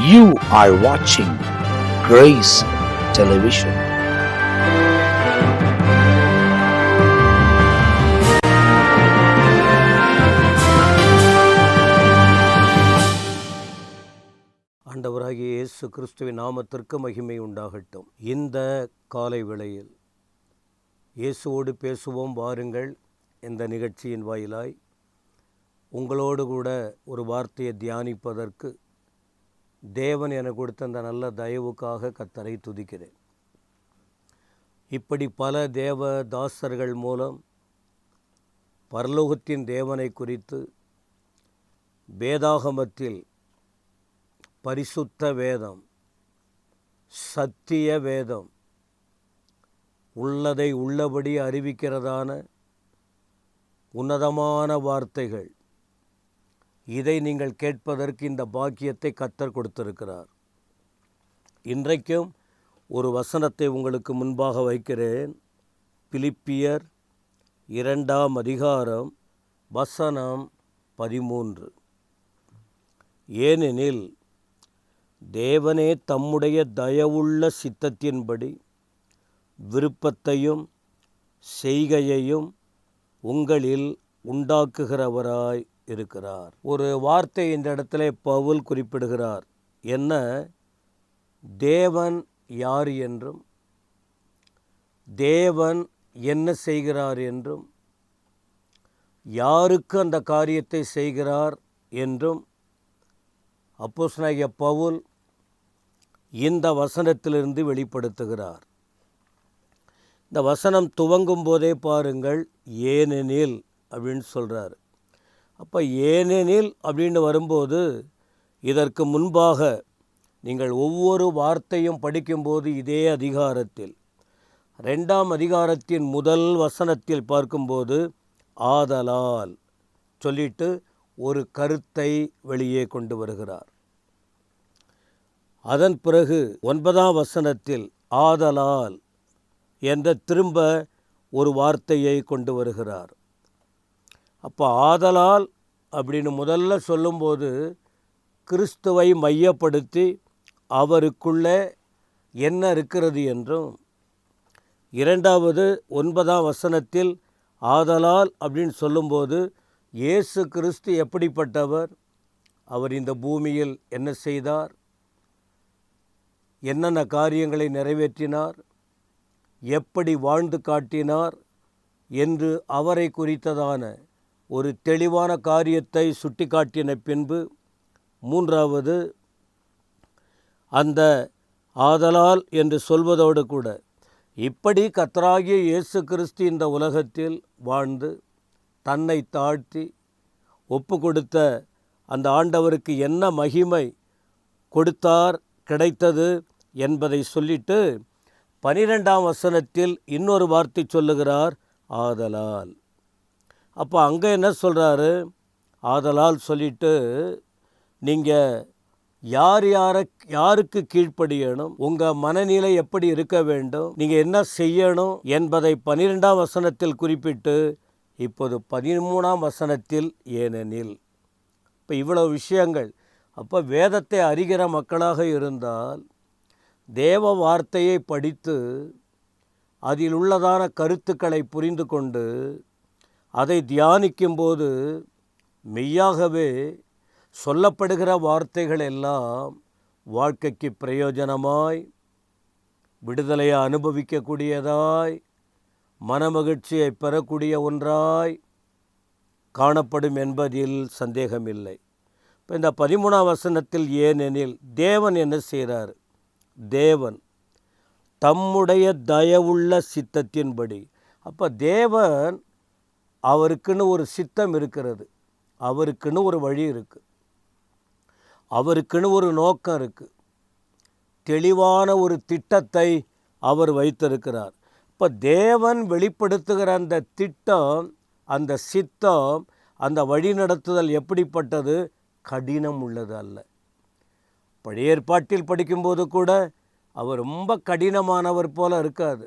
You are watching Grace Television. ஆண்டவராகிய இயேசு கிறிஸ்துவின் நாமத்திற்கு மகிமை உண்டாகட்டும். இந்த காலை வேளையில் இயேசுவோடு பேசுவோம் வாருங்கள் இந்த நிகழ்ச்சியின் வாயிலாய் உங்களோடு கூட ஒரு வார்த்தையை தியானிப்பதற்கு தேவன் எனக்கு கொடுத்த அந்த நல்ல தயவுக்காக கர்த்தரை துதிக்கிறேன். இப்படி பல தேவ தாசர்கள் மூலம் பரலோகத்தின் தேவனை குறித்து வேதாகமத்தில் பரிசுத்த வேதம், சத்திய வேதம், உள்ளதை உள்ளபடி அறிவிக்கிறதான உன்னதமான வார்த்தைகள், இதை நீங்கள் கேட்பதற்கு இந்த பாக்கியத்தை கர்த்தர் கொடுத்திருக்கிறார். இன்றைக்கும் ஒரு வசனத்தை உங்களுக்கு முன்பாக வைக்கிறேன். பிலிப்பியர் 2ஆம் அதிகாரம் வசனம் 13. ஏனெனில் தேவனே தம்முடைய தயவுள்ள சித்தத்தின்படி விருப்பத்தையும் செய்கையையும் உங்களில் உண்டாக்குகிறவராய் இருக்கிறார். ஒரு வார்த்தை இந்த இடத்துல பவுல் குறிப்பிடுகிறார். என்ன? தேவன் யார் என்றும், தேவன் என்ன செய்கிறார் என்றும், யாருக்கு அந்த காரியத்தை செய்கிறார் என்றும் அப்போஸ்தலனாகிய பவுல் இந்த வசனத்திலிருந்து வெளிப்படுத்துகிறார். இந்த வசனம் துவங்கும் போதே பாருங்கள், ஏனெனில் அப்படின்னு சொல்கிறார். அப்போ ஏனெனில் அப்படின்னு வரும்போது இதற்கு முன்பாக நீங்கள் ஒவ்வொரு வார்த்தையும் படிக்கும்போது இதே அதிகாரத்தில் 2ஆம் அதிகாரத்தின் முதல் வசனத்தில் பார்க்கும்போது ஆதலால் சொல்லிட்டு ஒரு கருத்தை வெளியே கொண்டு வருகிறார். அதன் பிறகு 9ஆம் வசனத்தில் ஆதலால் என்ற திரும்ப ஒரு வார்த்தையை கொண்டு வருகிறார். அப்போ ஆதலால் அப்படின்னு முதல்ல சொல்லும்போது கிறிஸ்துவை மையப்படுத்தி அவருக்குள்ளே என்ன இருக்கிறது என்றும், இரண்டாவது 9ஆம் வசனத்தில் ஆதலால் அப்படின்னு சொல்லும்போது இயேசு கிறிஸ்து எப்படிப்பட்டவர், அவர் இந்த பூமியில் என்ன செய்தார், என்னென்ன காரியங்களை நிறைவேற்றினார், எப்படி வாழ்ந்து காட்டினார் என்று அவரை குறித்ததான ஒரு தெளிவான காரியத்தை சுட்டி காட்டின பின்பு, மூன்றாவது அந்த ஆதலால் என்று சொல்வதோடு கூட இப்படி கர்த்தராகிய இயேசு கிறிஸ்து இந்த உலகத்தில் வாழ்ந்து தன்னை தாழ்த்தி ஒப்பு கொடுத்த அந்த ஆண்டவருக்கு என்ன மகிமை கொடுத்தார், கிடைத்தது என்பதை சொல்லிட்டு 12ஆம் வசனத்தில் இன்னொரு வார்த்தை சொல்லுகிறார், ஆதலால். அப்போ அங்கே என்ன சொல்கிறாரு? ஆதலால் சொல்லிட்டு நீங்கள் யாருக்கு கீழ்ப்படியணும், உங்கள் மனநிலை எப்படி இருக்க வேண்டும், நீங்கள் என்ன செய்யணும் என்பதை 12ஆம் வசனத்தில் குறிப்பிட்டு இப்போது 13ஆம் வசனத்தில் ஏனெனில். இப்போ இவ்வளவு விஷயங்கள். அப்போ வேதத்தை அறிகிற மக்களாக இருந்தால் தேவ வார்த்தையை படித்து அதில் உள்ளதான கருத்துக்களை புரிந்து கொண்டு அதை தியானிக்கும்போது மெய்யாகவே சொல்லப்படுகிற வார்த்தைகள் எல்லாம் வாழ்க்கைக்கு பிரயோஜனமாய், விடுதலையை அனுபவிக்கக்கூடியதாய், மனமகிழ்ச்சியை பெறக்கூடிய ஒன்றாய் காணப்படும் என்பதில் சந்தேகமில்லை. இப்போ இந்த 13ஆம் வசனத்தில் ஏனெனில் தேவன் என்ன செய்கிறார்? தேவன் தம்முடைய தயவுள்ள சித்தத்தின்படி. அப்போ தேவன் அவருக்குன்னு ஒரு சித்தம் இருக்கிறது, அவருக்குன்னு ஒரு வழி இருக்குது, அவருக்குன்னு ஒரு நோக்கம் இருக்குது, தெளிவான ஒரு திட்டத்தை அவர் வைத்திருக்கிறார். இப்போ தேவன் வெளிப்படுத்துகிற அந்த திட்டம், அந்த சித்தம், அந்த வழிநடத்துதல் எப்படிப்பட்டது? கடினம் உள்ளது அல்ல. பழைய ஏற்பாட்டில் படிக்கும்போது கூட அவர் ரொம்ப கடினமானவர் போல இருக்காது.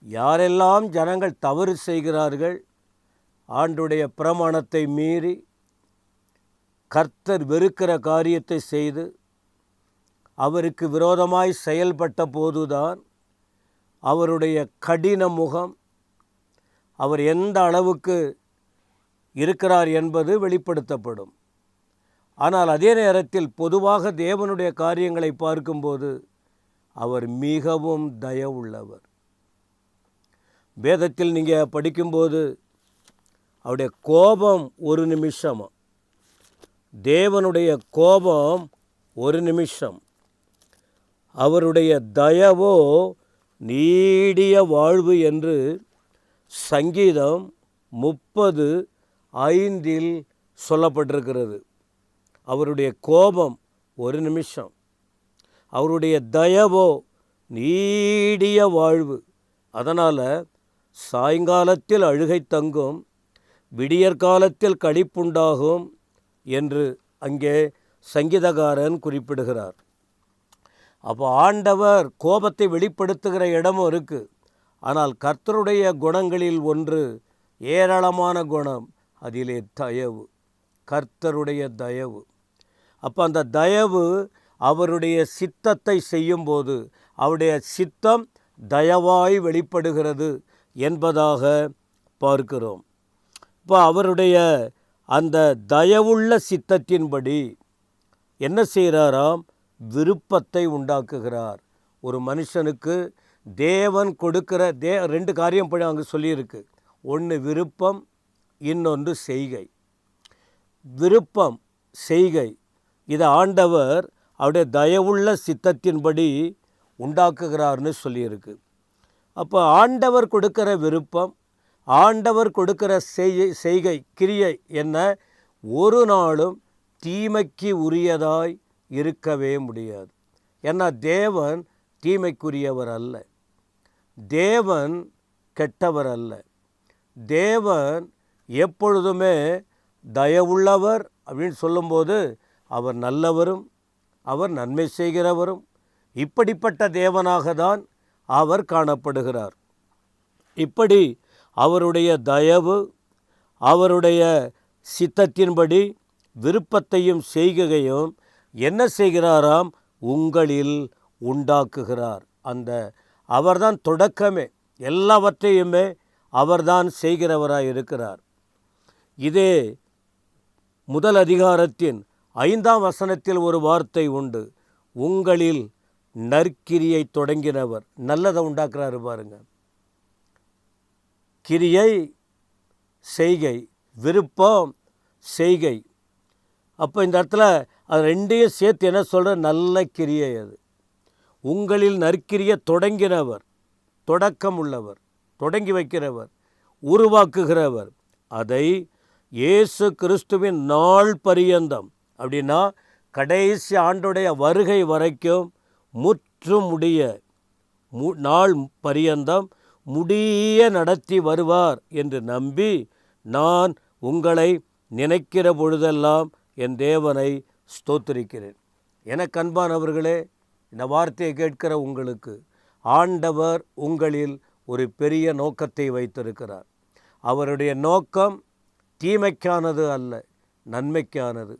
யாரெல்லாம் ஜனங்கள் தவறு செய்கிறார்கள், ஆண்டுடைய பிரமாணத்தை மீறி கர்த்தர் வெறுக்கிற காரியத்தை செய்து அவருக்கு விரோதமாய் செயல்பட்ட போதுதான் அவருடைய கடின முகம், அவர் எந்த அளவுக்கு இருக்கிறார் என்பது வெளிப்படுத்தப்படும். ஆனால் அதே நேரத்தில் பொதுவாக தேவனுடைய காரியங்களை பார்க்கும்போது அவர் மிகவும் தயவுள்ளவர். வேதத்தில் நீங்கள் படிக்கும்போது அவருடைய கோபம் ஒரு நிமிஷம், தேவனுடைய கோபம் ஒரு நிமிஷம், அவருடைய தயவோ நீடிய வாழ்வு என்று சங்கீதம் 30:5 சொல்லப்பட்டிருக்கிறது. அவருடைய கோபம் ஒரு நிமிஷம், அவருடைய தயவோ நீடிய வாழ்வு. அதனால் சாயங்காலத்தில் அழுகை தங்கும், விடியற்காலத்தில் களிப்புண்டாகும் என்று அங்கே சங்கீதக்காரன் குறிப்பிடுகிறார். அப்போ ஆண்டவர் கோபத்தை வெளிப்படுத்துகிற இடமும் இருக்குது. ஆனால் கர்த்தருடைய குணங்களில் ஒன்று ஏராளமான குணம், அதிலே தயவு, கர்த்தருடைய தயவு. அப்போ அந்த தயவு அவருடைய சித்தத்தை செய்யும்போது அவருடைய சித்தம் தயவாய் வெளிப்படுகிறது என்பதாக பார்க்கிறோம். இப்போ அவருடைய அந்த தயவுள்ள சித்தத்தின்படி என்ன செய்கிறாராம்? விருப்பத்தை உண்டாக்குகிறார். ஒரு மனுஷனுக்கு தேவன் கொடுக்கிற 2 காரியம் அங்கே சொல்லியிருக்கு. ஒன்று விருப்பம், இன்னொன்று செய்கை. விருப்பம், செய்கை, இதை ஆண்டவர் அவருடைய தயவுள்ள சித்தத்தின்படி உண்டாக்குகிறார்னு சொல்லியிருக்கு. அப்போ ஆண்டவர் கொடுக்கிற விருப்பம், ஆண்டவர் கொடுக்கிற செய்கை, கிரியை என்ன? ஒரு நாளும் தீமைக்கு உரியதாய் இருக்கவே முடியாது. ஏன்னா தேவன் தீமைக்குரியவர் அல்ல, தேவன் கெட்டவர் அல்ல. தேவன் எப்பொழுதுமே தயவுள்ளவர் அப்படின்னு சொல்லும்போது அவர் நல்லவரும் அவர் நன்மை செய்கிறவரும் இப்படிப்பட்ட தேவனாக தான் அவர் காணப்படுகிறார். இப்படி அவருடைய தயவு, அவருடைய சித்தத்தின்படி விருப்பத்தையும் செய்கையும் என்ன செய்கிறாராம்? உங்களில் உண்டாக்குகிறார். அவர்தான் தொடக்கமே, எல்லாவற்றையுமே அவர்தான் செய்கிறவராய் இருக்கிறார். இதே முதல் அதிகாரத்தின் 5ஆம் வசனத்தில் ஒரு வார்த்தை உண்டு, உங்களில் நற்கிரியை தொடங்கினவர். நல்லதை உண்டாக்குறாரு பாருங்க. கிரியை, செய்கை, விருப்பம், செய்கை. அப்போ இந்த இடத்துல அது ரெண்டையும் சேர்த்து என்ன சொல்கிற? நல்ல கிரியை. அது உங்களில் நற்கிரியை தொடங்கினவர், தொடக்கம் உள்ளவர், தொடங்கி வைக்கிறவர், உருவாக்குகிறவர். அதை இயேசு கிறிஸ்துவின் நாள் பரியந்தம், அப்படின்னா கடைசி ஆண்டுடைய வருகை வரைக்கும் முற்றும் முடிய நாள் பரியந்தம் முடிய நடத்தி வருவார் என்று நம்பி நான் உங்களை நினைக்கிற பொழுதெல்லாம் என் தேவனை ஸ்தோத்திரிக்கிறேன். எனக்கு அன்பானவர்களே, இந்த வார்த்தையை கேட்கிற உங்களுக்கு ஆண்டவர் உங்களில் ஒரு பெரிய நோக்கத்தை வைத்திருக்கிறார். அவருடைய நோக்கம் தீமைக்கானது அல்ல, நன்மைக்கானது.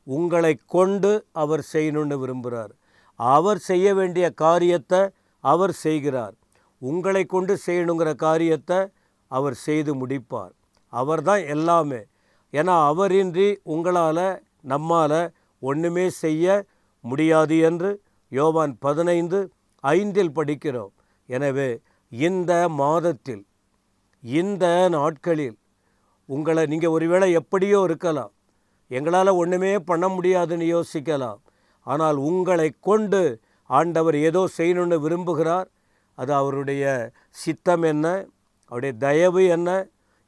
உங்களை கொண்டு அவர் செய்யணும்னு விரும்புகிறார். அவர் செய்ய வேண்டிய காரியத்தை அவர் செய்கிறார். உங்களை கொண்டு செய்யணுங்கிற காரியத்தை அவர் செய்து முடிப்பார். அவர் தான் எல்லாமே. ஏன்னா அவரின்றி உங்களால், நம்மால் ஒன்றுமே செய்ய முடியாது என்று யோவான் 15:5 படிக்கிறோம். எனவே இந்த மாதத்தில், இந்த நாட்களில் உங்களை நீங்கள் ஒருவேளை எப்படியோ இருக்கலாம், எங்களால் ஒன்றுமே பண்ண முடியாதுன்னு யோசிக்கலாம். ஆனால் உங்களை கொண்டு ஆண்டவர் ஏதோ செய்யணுன்னு விரும்புகிறார். அது அவருடைய சித்தம் என்ன, அவருடைய தயவு என்ன,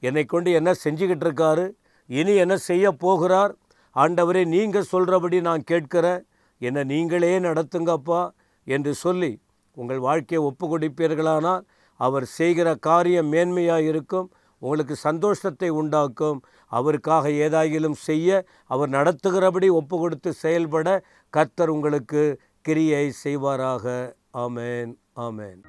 என்னை கொண்டு என்ன செஞ்சுக்கிட்டு இருக்காரு, இனி என்ன செய்ய போகிறார். ஆண்டவரே நீங்கள் சொல்கிறபடி நான் கேட்கிறேன், என்னை நீங்களே நடத்துங்கப்பா என்று சொல்லி உங்கள் வாழ்க்கையை ஒப்பு கொடுப்பீர்களானால் அவர் செய்கிற காரியம் மேன்மையாக இருக்கும், உங்களுக்கு சந்தோஷத்தை உண்டாக்கும். அவருக்காக ஏதாயிலும் செய்ய அவர் நடத்துகிறபடி ஒப்பு கொடுத்து செயல்பட கர்த்தர் உங்களுக்கு கிரியை செய்வாராக. ஆமேன், ஆமேன்.